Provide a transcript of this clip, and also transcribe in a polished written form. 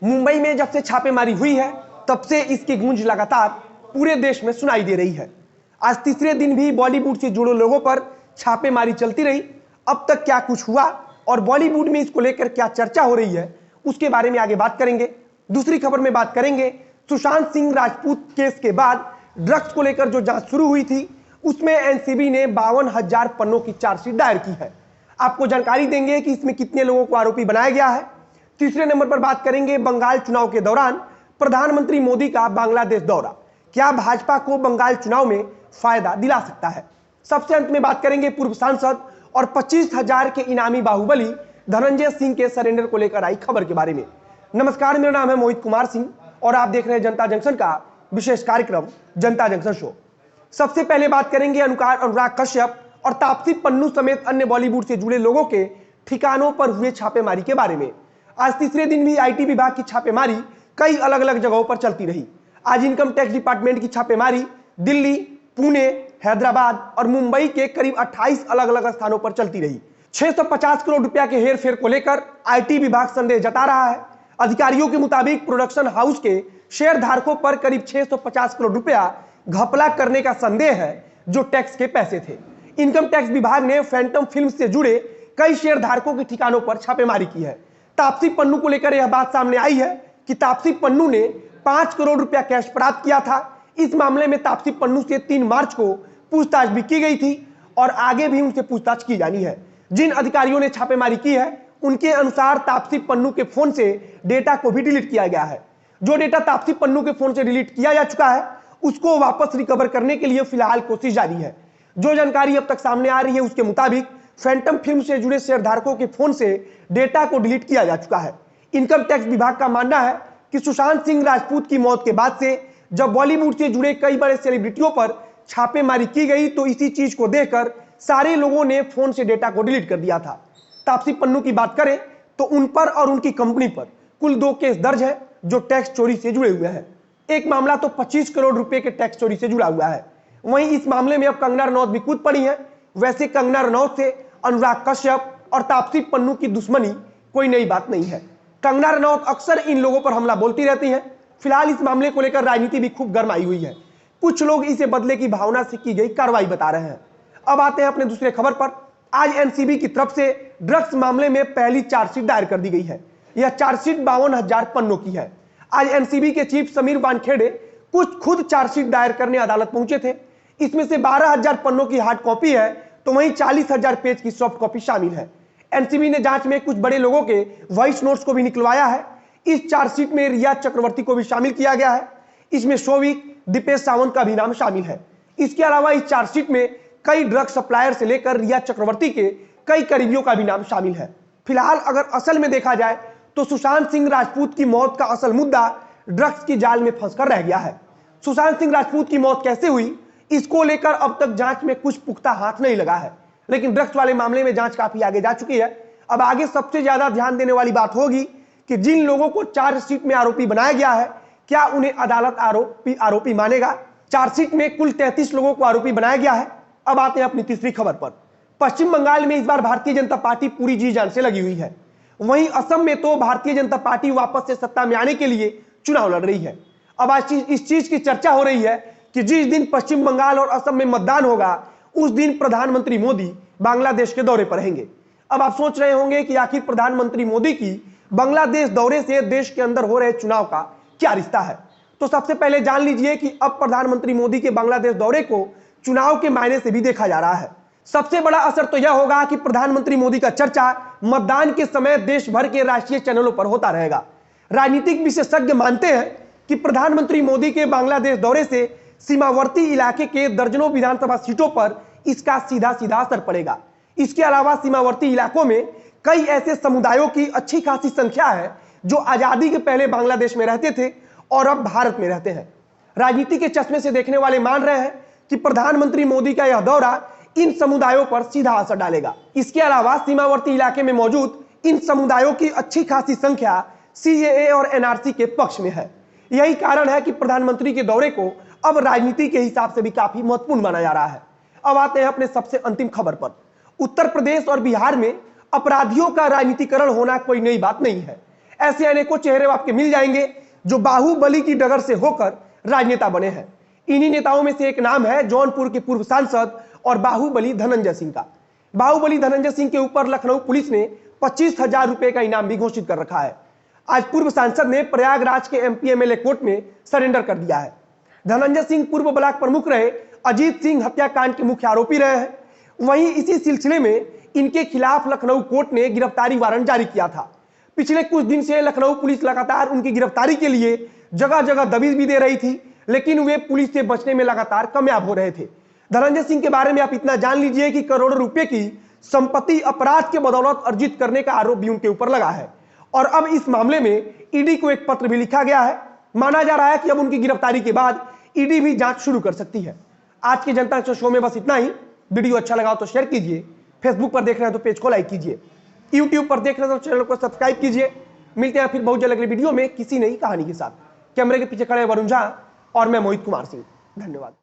मुंबई में जब से छापेमारी हुई है तब से इसकी गूंज लगातार पूरे देश में सुनाई दे रही है। आज तीसरे दिन भी बॉलीवुड से जुड़े लोगों पर छापेमारी चलती रही। अब तक क्या कुछ हुआ और बॉलीवुड में इसको लेकर क्या चर्चा हो रही है उसके बारे में आगे बात करेंगे। दूसरी खबर में बात करेंगे सुशांत सिंह राजपूत केस के बाद ड्रग्स को लेकर जो जांच शुरू हुई थी उसमें एनसीबी ने 52,000 पन्नों की चार्जशीट दायर की है। आपको जानकारी देंगे कि इसमें कितने लोगों को आरोपी बनाया गया है। तीसरे नंबर पर बात करेंगे बंगाल चुनाव के दौरान प्रधानमंत्री मोदी का बांग्लादेश दौरा क्या भाजपा को बंगाल चुनाव में फायदा दिला सकता है। सबसे अंत में बात करेंगे पूर्व सांसद और 25,000 के इनामी बाहुबली धनंजय सिंह के सरेंडर को लेकर आई खबर के बारे में। नमस्कार, मेरा नाम है मोहित कुमार सिंह और आप देख रहे हैं जनता जंक्शन का विशेष कार्यक्रम जनता जंक्शन शो। सबसे पहले बात करेंगे अनुराग कश्यप और तापसी पन्नू समेत अन्य बॉलीवुड से जुड़े लोगों के ठिकानों पर हुए छापेमारी के बारे में। आज तीसरे दिन भी आईटी विभाग की छापेमारी कई अलग अलग जगहों पर चलती रही। आज इनकम टैक्स डिपार्टमेंट की छापेमारी दिल्ली, पुणे, हैदराबाद और मुंबई के करीब 28 अलग अलग स्थानों पर चलती रही। 650 करोड़ रुपया के हेरफेर को लेकर आईटी विभाग संदेह जता रहा है। अधिकारियों के मुताबिक प्रोडक्शन हाउस के शेयर धारकों पर करीब 650 करोड़ रुपया घपला करने का संदेह है जो टैक्स के पैसे थे। इनकम टैक्स विभाग ने फैंटम फिल्म से जुड़े कई शेयर धारकों के ठिकानों पर छापेमारी की है। तापसी पन्नू को लेकर यह बात सामने आई है कि तापसी पन्नू ने 5 करोड़ रुपया कैश प्राप्त किया था। इस मामले में तापसी पन्नू से 3 मार्च को पूछताछ भी की गई थी और आगे भी उनसे पूछताछ की जानी है। जिन अधिकारियों ने छापेमारी की है उनके अनुसार तापसी पन्नू के फोन से डेटा को भी डिलीट किया गया है। जो डेटा तापसी पन्नू के फोन से डिलीट किया जा चुका है उसको वापस रिकवर करने के लिए फिलहाल कोशिश जारी है। जो जानकारी अब तक सामने आ रही है उसके मुताबिक फैंटम फिल्म से जुड़े शेयरधारकों के फोन से डेटा को डिलीट किया जा चुका है। इनकम टैक्स विभाग का मानना है कि सुशांत सिंह राजपूत की मौत के बाद से जब बॉलीवुड से जुड़े कई बड़े सेलिब्रिटियों पर छापेमारी की गई तो इसी चीज को देखकर सारे लोगों ने फोन से डेटा को डिलीट कर दिया था। तापसी पन्नू की बात करें तो उन पर और उनकी कंपनी पर कुल 2 केस दर्ज है जो टैक्स चोरी से जुड़े हुए हैं। एक मामला तो 25 करोड़ रुपए के टैक्स चोरी से जुड़ा हुआ है। वहीं इस मामले में अब कंगना रनौत भी कूद पड़ी है। वैसे कंगना रनौत से अनुराग कश्यप और तापसी पन्नू की दुश्मनी कोई नई बात नहीं है। कंगना रनौत अक्सर इन लोगों पर हमला बोलती रहती हैं। फिलहाल इस मामले को लेकर राजनीति भी खूब गर्माई हुई है। कुछ लोग इसे बदले की भावना से की गई कार्रवाई बता रहे हैं। अब आते हैं अपने दूसरे खबर पर। आज एनसीबी की तरफ से ड्रग्स मामले में पहली चार्जशीट दायर कर दी गई है। यह चार्जशीट 52,000 पन्नों की है। आज एनसीबी के चीफ समीर वानखेड़े कुछ खुद चार्जशीट दायर करने अदालत पहुंचे थे। इसमें से 12,000 पन्नों की हार्ड कॉपी है तो वहीं 40,000 पेज की सॉफ्ट कॉपी शामिल है। एनसीबी ने जांच में कुछ बड़े लोगों के वॉइस नोट्स को भी निकलवाया है। इस चार्जशीट में रिया चक्रवर्ती को भी शामिल किया गया है। इसमें शोविक, दीपेश सावंत का भी नाम शामिल है। इसके अलावा इस चार्जशीट में कई ड्रग सप्लायर से लेकर रिया चक्रवर्ती के कई करीबियों का भी नाम शामिल है। फिलहाल अगर असल में देखा जाए तो सुशांत सिंह राजपूत की मौत का असल मुद्दा ड्रग्स की जाल में फंसकर रह गया है। सुशांत सिंह राजपूत की मौत कैसे हुई इसको लेकर अब तक जांच में कुछ पुख्ता हाथ नहीं लगा है, लेकिन ड्रग्स वाले मामले में जांच काफी आगे जा चुकी है। अब आगे सबसे ज्यादा ध्यान देने वाली बात होगी कि जिन लोगों को चार्जशीट में आरोपी बनाया गया है क्या उन्हें अदालत आरोपी मानेगा। चार्जशीट में कुल 33 लोगों को आरोपी बनाया गया है। अब आते हैं अपनी तीसरी खबर पर। पश्चिम बंगाल में इस बार भारतीय जनता पार्टी पूरी जी जान से लगी हुई है। वहीं असम में तो भारतीय जनता पार्टी वापस से सत्ता में आने के लिए चुनाव लड़ रही है। अब आज इस चीज की चर्चा हो रही है कि जिस दिन पश्चिम बंगाल और असम में मतदान होगा उस दिन प्रधानमंत्री मोदी बांग्लादेश के दौरे पर रहेंगे। अब आप सोच रहे होंगे कि आखिर प्रधानमंत्री मोदी की बांग्लादेश दौरे से देश के अंदर हो रहे चुनाव का क्या रिश्ता है। तो सबसे पहले जान लीजिए कि अब प्रधानमंत्री मोदी के बांग्लादेश दौरे को चुनाव के मायने से भी देखा जा रहा है। सबसे बड़ा असर तो यह होगा कि प्रधानमंत्री मोदी का चर्चा मतदान के समय देश भर के राष्ट्रीय चैनलों पर होता रहेगा। राजनीतिक विशेषज्ञ मानते हैं कि प्रधानमंत्री मोदी के बांग्लादेश दौरे से सीमावर्ती इलाके के दर्जनों विधानसभा सीटों पर इसका सीधा सीधा असर पड़ेगा। इसके अलावा सीमावर्ती इलाकों में कई ऐसे समुदायों की अच्छी खासी संख्या है जो आजादी के पहले बांग्लादेश में रहते थे और अब भारत में रहते हैं। राजनीति के चश्मे से देखने वाले मान रहे हैं कि प्रधानमंत्री मोदी का यह दौरा इन समुदायों पर सीधा असर डालेगा। इसके अलावा सीमावर्ती इलाके में मौजूद इन समुदायों की अच्छी खासी संख्या सीएए और एनआरसी के पक्ष में है। यही कारण है कि प्रधानमंत्री के दौरे को अब राजनीति के हिसाब से भी काफी महत्वपूर्ण माना जा रहा है। अब आते हैं अपने सबसे अंतिम खबर पर। उत्तर प्रदेश और बिहार में अपराधियों का राजनीतिकरण होना कोई नई बात नहीं है। ऐसे अनेकों चेहरे आपके मिल जाएंगे जो बाहुबली की डगर से होकर राजनेता बने हैं। इन्हीं नेताओं में से एक नाम है जौनपुर के पूर्व सांसद और बाहुबली धनंजय सिंह का। बाहुबली धनंजय सिंह के ऊपर लखनऊ पुलिस ने 25,000 रुपए का इनाम भी घोषित कर रखा है। आज पूर्व सांसद ने प्रयागराज के एमपी एमएलए कोर्ट में सरेंडर कर दिया है। धनंजय सिंह पूर्व ब्लॉक प्रमुख रहे अजीत सिंह हत्याकांड के मुख्य आरोपी रहे हैं। वहीं इसी सिलसिले में इनके खिलाफ लखनऊ कोर्ट ने गिरफ्तारी वारंट जारी किया था। पिछले कुछ दिन से लखनऊ पुलिस लगातार उनकी गिरफ्तारी के लिए जगह जगह दबिश भी दे रही थी, लेकिन वे पुलिस से बचने में लगातार कामयाब हो रहे थे। धनंजय सिंह के बारे में आप इतना जान लीजिए कि करोड़ों रुपए की संपत्ति अपराध के बदौलत अर्जित करने का आरोप भी उनके ऊपर लगा है। और अब इस मामले में ईडी को एक पत्र भी लिखा गया है। माना जा रहा है कि अब उनकी गिरफ्तारी के बाद ईडी भी जांच शुरू कर सकती है। आज की जनता शो में बस इतना ही। वीडियो अच्छा लगा तो शेयर कीजिए, फेसबुक पर देख रहे हैं तो पेज को लाइक कीजिए, यूट्यूब पर देख रहे हैं तो चैनल को सब्सक्राइब कीजिए। मिलते हैं फिर बहुत जल्द अगली वीडियो में किसी नई कहानी के साथ। कैमरे के पीछे खड़े वरुण झा और मैं मोहित कुमार सिंह। धन्यवाद।